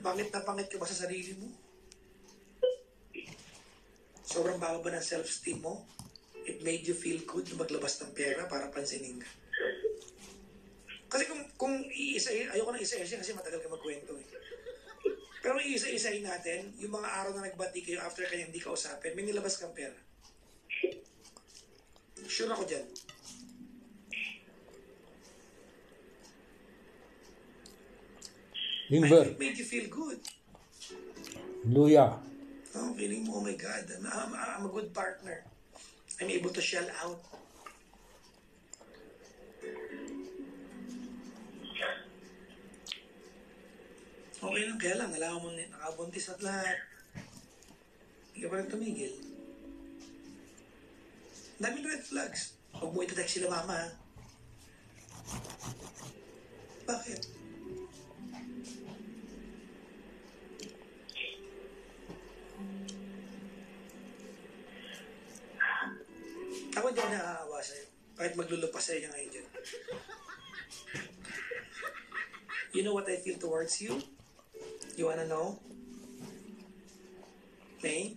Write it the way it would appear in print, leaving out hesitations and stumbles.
pangit na pangit ka ba sa sarili mo? Sobrang baba ba ng self-esteem mo? It made you feel good na maglabas ng pera para pansinin ka. Kasi kung iisa-isa, ayoko na isa-isa kasi matagal ka magkwento eh. Pero iisa-isahin natin, yung mga araw na nagbati kayo after kanya hindi ka usapin, may nilabas kang pera. Sure ako dyan. Limber. It made you feel good. Luya. Oh, feeling mo, oh my God, I'm a good partner. I'm able to shell out. Okay lang, kaya lang, alam mo, nakabuntis at lahat. Hindi ka pa rin tumigil. Daming red flags. Huwag mo itatext sila mama, ha? Bakit? Ako hindi ako nakakawa sa'yo. Kahit maglulupas sa'yo niya ngayon dyan. You know what I feel towards you? You wanna know? May?